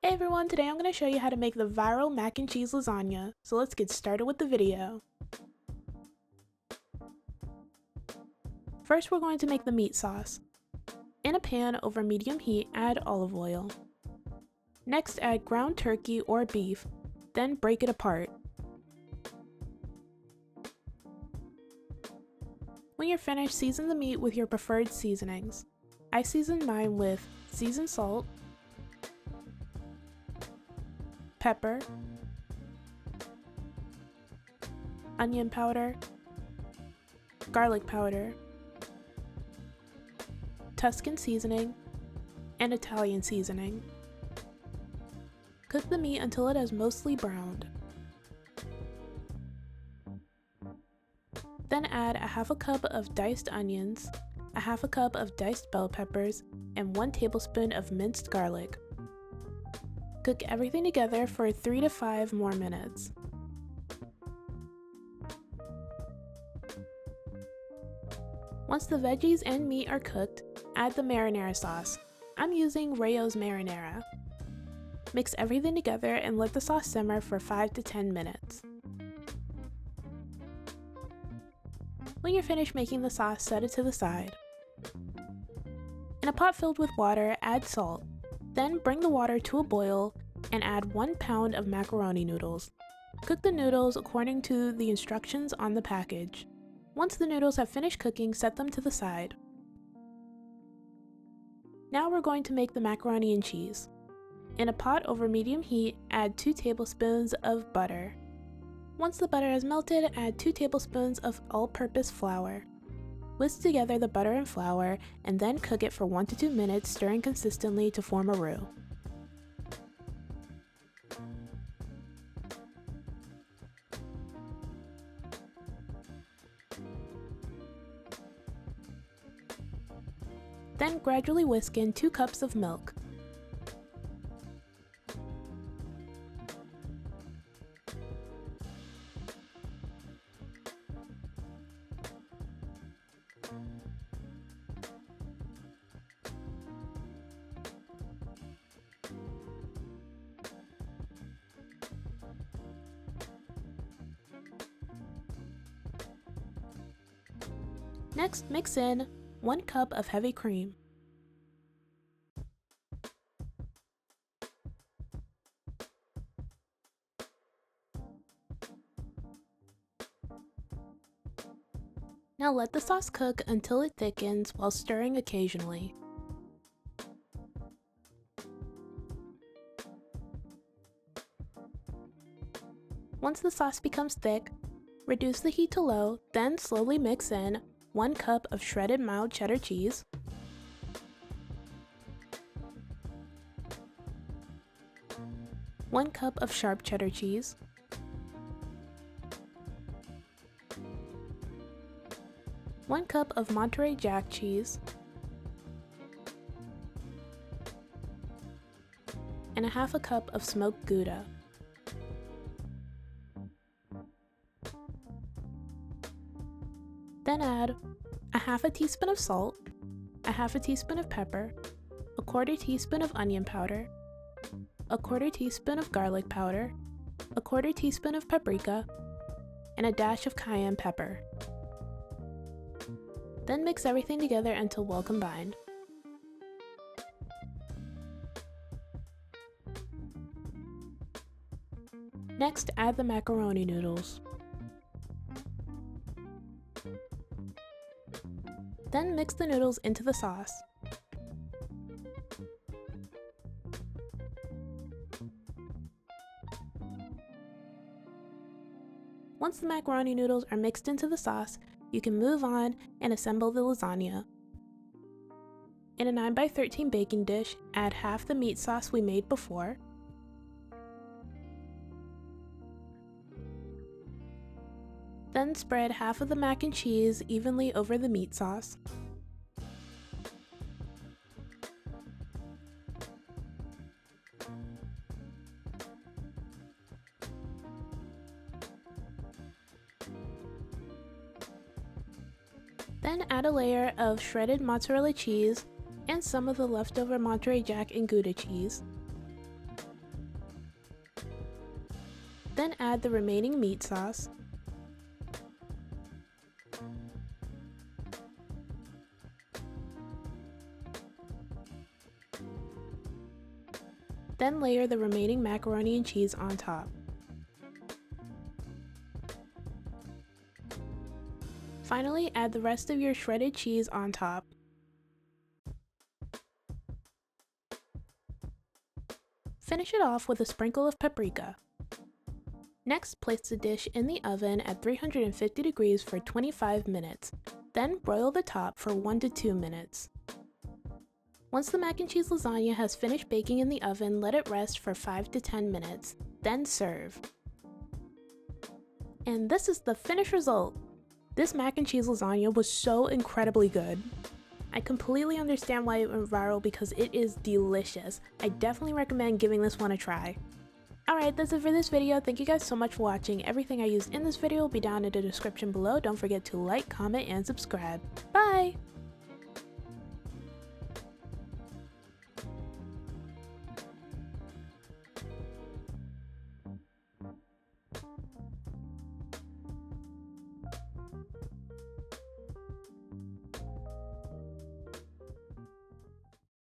Hey everyone, today I'm going to show you how to make the viral mac and cheese lasagna, so let's get started with the video. First we're going to make the meat sauce. In a pan over medium heat, add olive oil. Next add ground turkey or beef, then break it apart. When you're finished, season the meat with your preferred seasonings. I seasoned mine with seasoned salt, pepper, onion powder, garlic powder, Tuscan seasoning, and Italian seasoning. Cook the meat until it has mostly browned. Then add a half a cup of diced onions, a half a cup of diced bell peppers, and 1 tablespoon of minced garlic. Cook everything together for 3 to 5 more minutes. Once the veggies and meat are cooked, add the marinara sauce. I'm using Rayo's marinara. Mix everything together and let the sauce simmer for 5 to 10 minutes. When you're finished making the sauce, set it to the side. In a pot filled with water, add salt. Then bring the water to a boil and add 1 pound of macaroni noodles. Cook the noodles according to the instructions on the package. Once the noodles have finished cooking, set them to the side. Now we're going to make the macaroni and cheese. In a pot over medium heat, add 2 tablespoons of butter. Once the butter has melted, add 2 tablespoons of all-purpose flour. Whisk together the butter and flour and then cook it for 1 to 2 minutes, stirring consistently to form a roux. Then gradually whisk in 2 cups of milk. Next, mix in 1 cup of heavy cream. Now let the sauce cook until it thickens while stirring occasionally. Once the sauce becomes thick, reduce the heat to low, then slowly mix in 1 cup of shredded mild cheddar cheese, one cup of sharp cheddar cheese, 1 cup of Monterey Jack cheese, and a half a cup of smoked Gouda. Then add a half a teaspoon of salt, a half a teaspoon of pepper, a 1/4 teaspoon of onion powder, a 1/4 teaspoon of garlic powder, a 1/4 teaspoon of paprika, and a dash of cayenne pepper. Then mix everything together until well combined. Next, add the macaroni noodles. Then mix the noodles into the sauce. Once the macaroni noodles are mixed into the sauce, you can move on and assemble the lasagna. In a 9x13 baking dish, add half the meat sauce we made before. Then spread half of the mac and cheese evenly over the meat sauce. Then add a layer of shredded mozzarella cheese and some of the leftover Monterey Jack and Gouda cheese. Then add the remaining meat sauce. Then layer the remaining macaroni and cheese on top. Finally, add the rest of your shredded cheese on top. Finish it off with a sprinkle of paprika. Next, place the dish in the oven at 350 degrees for 25 minutes. Then broil the top for 1 to 2 minutes. Once the mac and cheese lasagna has finished baking in the oven, let it rest for 5 to 10 minutes. Then serve. And this is the finished result! This mac and cheese lasagna was so incredibly good. I completely understand why it went viral because it is delicious. I definitely recommend giving this one a try. Alright, that's it for this video. Thank you guys so much for watching. Everything I used in this video will be down in the description below. Don't forget to like, comment, and subscribe. Bye!